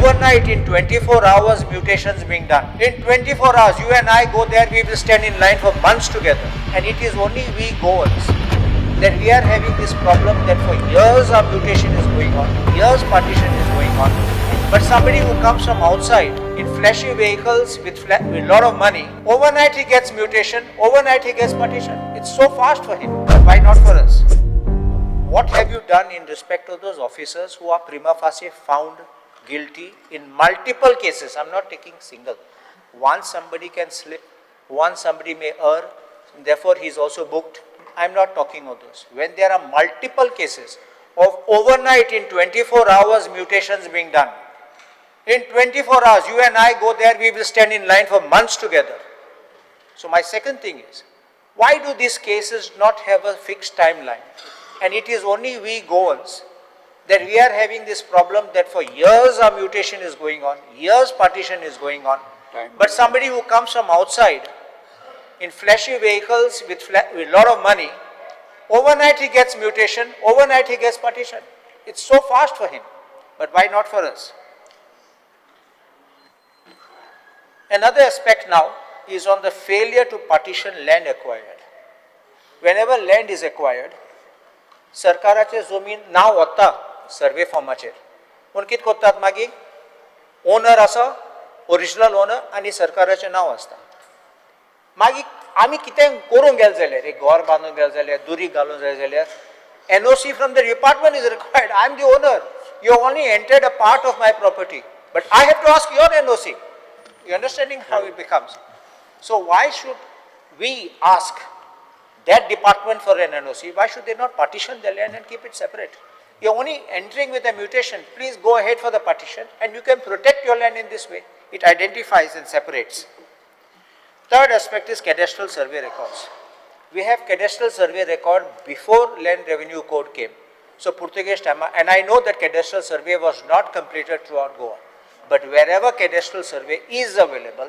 overnight in 24 hours mutations being done. In 24 hours, you and I go there, we will stand in line for months together. And it is only we goers that we are having this problem that for years our mutation is going on, years partition is going on. But somebody who comes from outside in flashy vehicles with a lot of money, overnight he gets mutation, overnight he gets partition. It's so fast for him. Why not for us? What have you done in respect of those officers who are prima facie found guilty in multiple cases? I'm not taking single. Once somebody can slip, once somebody may err, therefore he is also booked. I'm not talking of those. When there are multiple cases of overnight in 24 hours mutations being done, in 24 hours you and I go there, we will stand in line for months together. So my second thing is, why do these cases not have a fixed timeline? And it is only we goers that we are having this problem that for years our mutation is going on, years partition is going on. But somebody who comes from outside in flashy vehicles with a lot of money, overnight he gets mutation, overnight he gets partition. It's so fast for him. But why not for us? Another aspect now is on the failure to partition land acquired. Whenever land is acquired, सरकाराचे जमीन नाव वता सर्वे फॉर्माचेर पूण कितें करतात मागीर owner आसा original owner आनी सरकाराचें नांव आसता मागीर आमी कितें करूंक गेले जाल्यार एक घर बांदूंक गेले जाल्यार दुरी घालूंक जाय जाल्यार NOC from the department is required. I am the owner. You have only entered a part of my property, but I have to ask your NOC. You understanding how it becomes? So why should we ask that department for an NOC? Why should they not partition the land and keep it separate? You are only entering with a mutation. Please go ahead for the partition and you can protect your land in this way. It identifies and separates. Third aspect is cadastral survey records. We have cadastral survey record before Land Revenue Code came. So Portuguese time, and I know that cadastral survey was not completed throughout Goa. But wherever cadastral survey is available,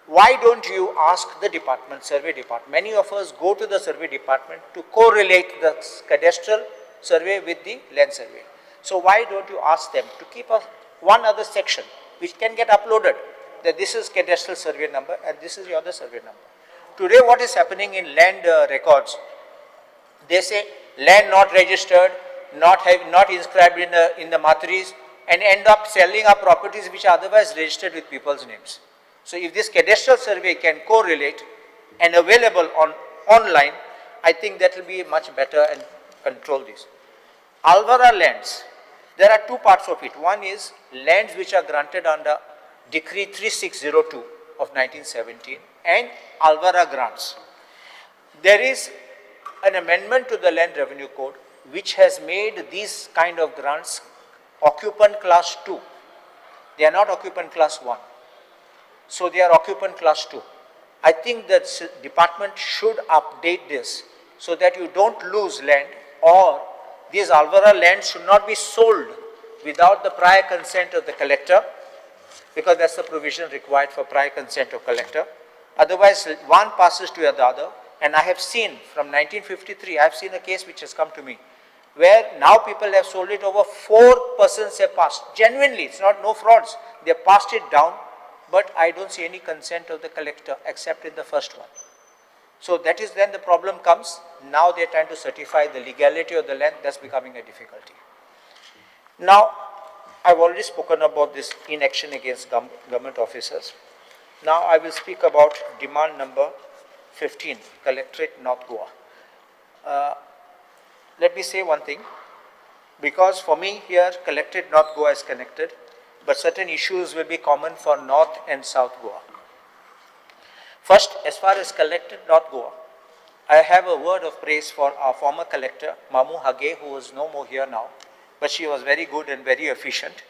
why don't you ask the department, survey department? Many of us go to the survey department to correlate the cadastral survey with the land survey. So why don't you ask them to keep one other section which can get uploaded, that this is cadastral survey number and this is your other survey number. Today what is happening in land records, they say land not registered, not inscribed in the matris, and end up selling our properties which are otherwise registered with people's names. So if this cadastral survey can correlate and available online, I think that will be much better and control this. Alvara lands, there are two parts of it. One is lands which are granted under Decree 3602 of 1917 and Alvara grants. There is an amendment to the Land Revenue Code which has made these kind of grants occupant class 2. They are not occupant class 1. So they are occupant class 2. I think that department should update this so that you don't lose land, or these Alvara lands should not be sold without the prior consent of the collector, because that's the provision required for prior consent of collector. Otherwise, one passes to the other. And I have seen from 1953, I have seen a case which has come to me, where now people have sold it over 4 persons have passed. Genuinely, it's not no frauds. They have passed it down, but I don't see any consent of the collector except in the first one. So that is then the problem comes. Now they are trying to certify the legality of the land. That's becoming a difficulty. Now, I've already spoken about this inaction against government officers. Now I will speak about demand number 15, Collectorate North Goa. Let me say one thing, because for me here Collectorate North Goa is connected, but certain issues will be common for North and South Goa. First, as far as Collectorate North Goa, I have a word of praise for our former collector, Mamu Hage, who is no more here now, but she was very good and very efficient.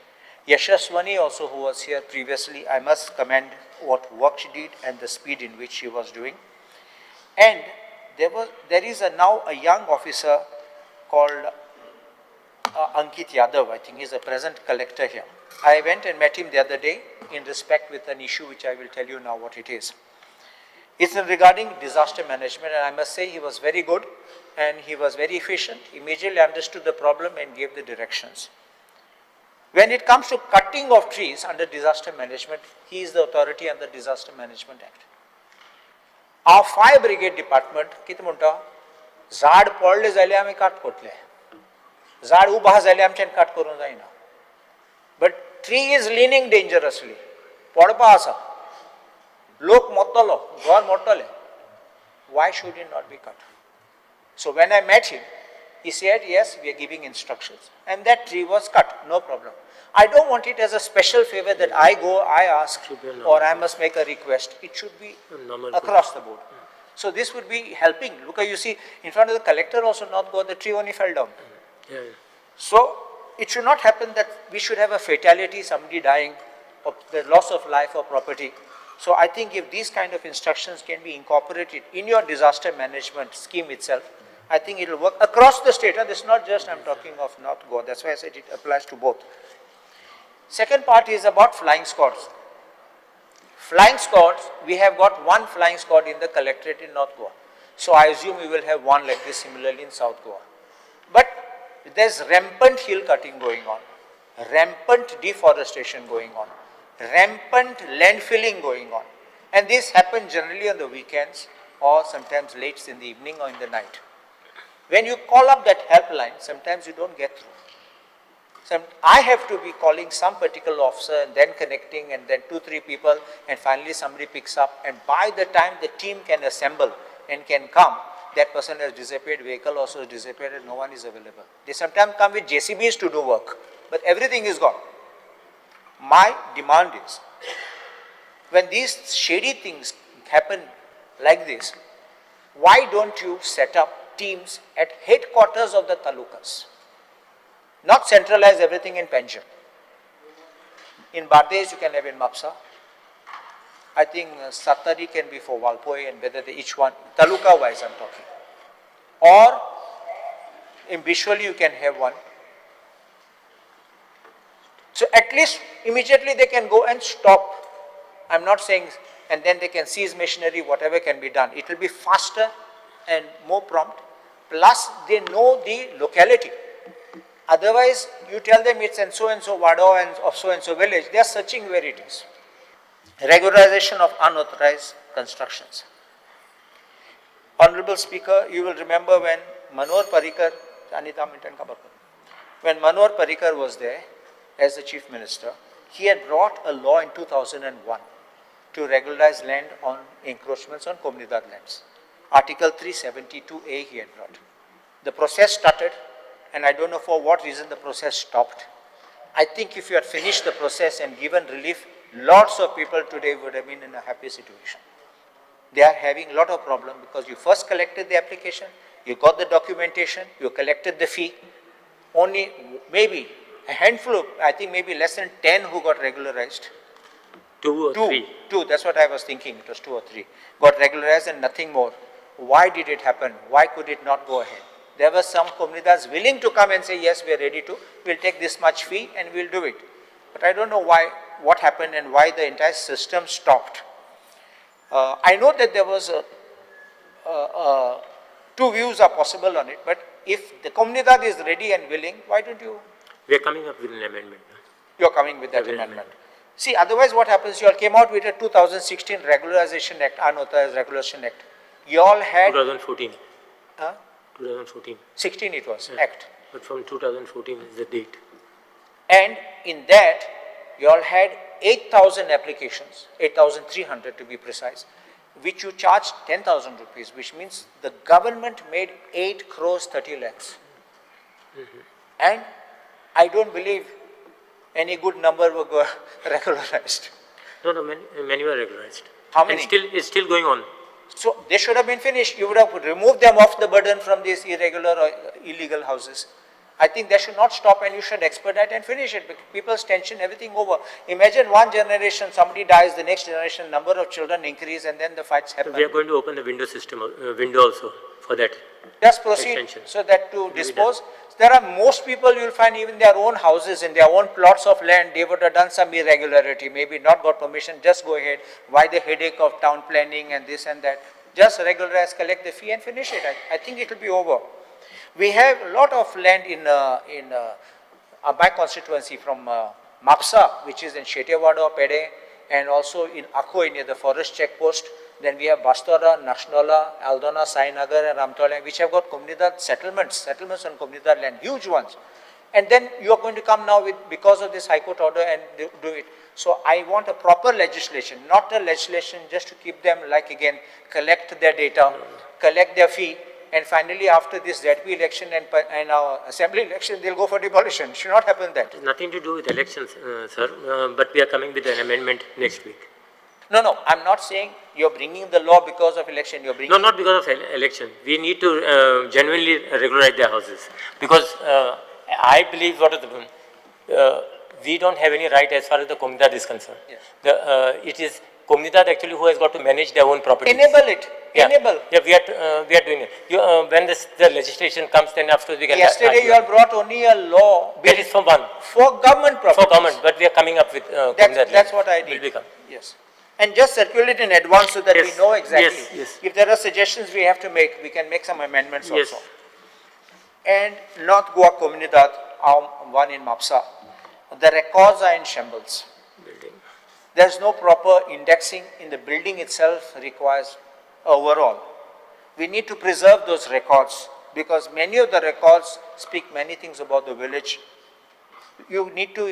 Yashaswani also, who was here previously, I must commend what work she did and the speed in which she was doing. And there is now a young officer called Ankit Yadav. I think he's a present collector here. I went and met him the other day in respect with an issue which I will tell you now what it is. It's regarding disaster management, and I must say he was very good and he was very efficient. He immediately understood the problem and gave the directions. When it comes to cutting of trees under disaster management, he is the authority under Disaster Management Act. Our fire brigade department, किती म्हणतो, झाड पडले जाल्यार आमी काट कोटले, झाड उबा जाल्यार आमच्यान काट करूंक जायना. But tree is leaning dangerously. पडपा आसा, लोक मोडटलो, घर मोडटले. Why should it not be cut? So when I met him, he said, yes, we are giving instructions. And that tree was cut, no problem. I don't want it as a special favor that I go, I ask, or I must make a request. It should be across the board. So this would be helping. Look, you see, in front of the collector also not go, the tree only fell down. So it should not happen that we should have a fatality, somebody dying, or the loss of life or property. So I think if these kind of instructions can be incorporated in your disaster management scheme itself, I think it will work across the state. And this is not just I'm talking of North Goa. That's why I said it applies to both. Second part is about flying squads. Flying squads, we have got one flying squad in the collectorate in North Goa. So I assume we will have one like this similarly in South Goa. But there's rampant hill cutting going on, rampant deforestation going on, rampant landfilling going on. And this happens generally on the weekends or sometimes late in the evening or in the night. When you call up that helpline, sometimes you don't get through. I have to be calling some particular officer and then connecting and then 2-3 people and finally somebody picks up, and by the time the team can assemble and can come, that person has disappeared, vehicle also has disappeared and no one is available. They sometimes come with JCBs to do work, but everything is gone. My demand is, when these shady things happen like this, why don't you set up teams at headquarters of the talukas? Not centralize everything in Panjim. In Bardez you can have in Mapsa. I think Satari can be for Walpoi and whether each one, taluka wise I'm talking. Or in Bishwali you can have one. So at least immediately they can go and stop. I'm not saying, and then they can seize machinery, whatever can be done. It will be faster and more prompt. Plus they know the locality. Otherwise, you tell them it's in so-and-so wado and of so-and-so village, they are searching where it is. Regularization of unauthorized constructions. Honorable Speaker, you will remember when Manohar Parrikar was there as the Chief Minister, he had brought a law in 2001 to regularize land on encroachments on Comunidad lands. Article 372A he had brought. The process started, and I don't know for what reason the process stopped. I think if you had finished the process and given relief, lots of people today would have been in a happy situation. They are having a lot of problem because you first collected the application, you got the documentation, you collected the fee. Only maybe a handful of, I think maybe less than 10 who got regularized. Two or three. Two, that's what I was thinking, it was 2 or 3. Got regularized and nothing more. Why did it happen? Why could it not go ahead? There were some comunidades willing to come and say, yes, we are ready to, we'll take this much fee and we'll do it. But I don't know why, what happened and why the entire system stopped. I know that there was two views are possible on it, but if the comunidad is ready and willing, why don't you? We are coming up with an amendment. You are coming with that amendment. See, otherwise what happens, you all came out with a 2016 Regularization Act, Unauthorized Regulation Act. You all had... 2014. 2014. 16 it was, Act. But from 2014 is the date. And in that, you all had 8,000 applications, 8,300 to be precise, which you charged 10,000 rupees, which means the government made 8 crores 30 lakhs. And I don't believe any good number were regularized. No, many were regularized. How many? And it's still going on. So they should have been finished. You would have removed them off the burden from these irregular or illegal houses. I think they should not stop and you should expedite and finish it. Because people's tension, everything over. Imagine one generation, somebody dies, the next generation, number of children increase and then the fights happen. We are going to open the window system, window also for that. Just proceed extension. So that to dispose. There are most people you will find even their own houses, in their own plots of land, they would have done some irregularity, maybe not got permission, just go ahead. Why the headache of town planning and this and that? Just regularize, collect the fee and finish it. I think it will be over. We have a lot of land in my constituency from Mapsa, which is in Shetewada, Pede, and also in Akoi near the forest checkpost. Then we have Bastora, Nashnola, Aldona, Sainagar, and Ramtola, which have got Comunidad settlements on Comunidad land, huge ones. And then you are going to come now with, because of this High Court order, and do it. So I want a proper legislation, not a legislation just to keep them, like again, collect their data, collect their fee, and finally after this ZP election and our assembly election, they'll go for demolition. It should not happen that. Nothing to do with elections, sir, but we are coming with an amendment next week. No, I'm not saying you're bringing the law because of election. You're bringing. No, not because of election. We need to genuinely regularize their houses. Because I believe we don't have any right as far as the Comunidad is concerned. Yes. It is Comunidad actually who has got to manage their own property. Enable it. Yeah. Enable. Yeah, we are doing it. When the legislation comes, then after we can. Yesterday you have brought only a law. That is for one. For government property. For government, but we are coming up with That's what I did. Yes. And just circulate in advance so that we know exactly. Yes. If there are suggestions we have to make, we can make some amendments also. And North Goa Comunidad, one in Mapsa, the records are in shambles. There is no proper indexing in the building itself requires overall. We need to preserve those records because many of the records speak many things about the village. You need to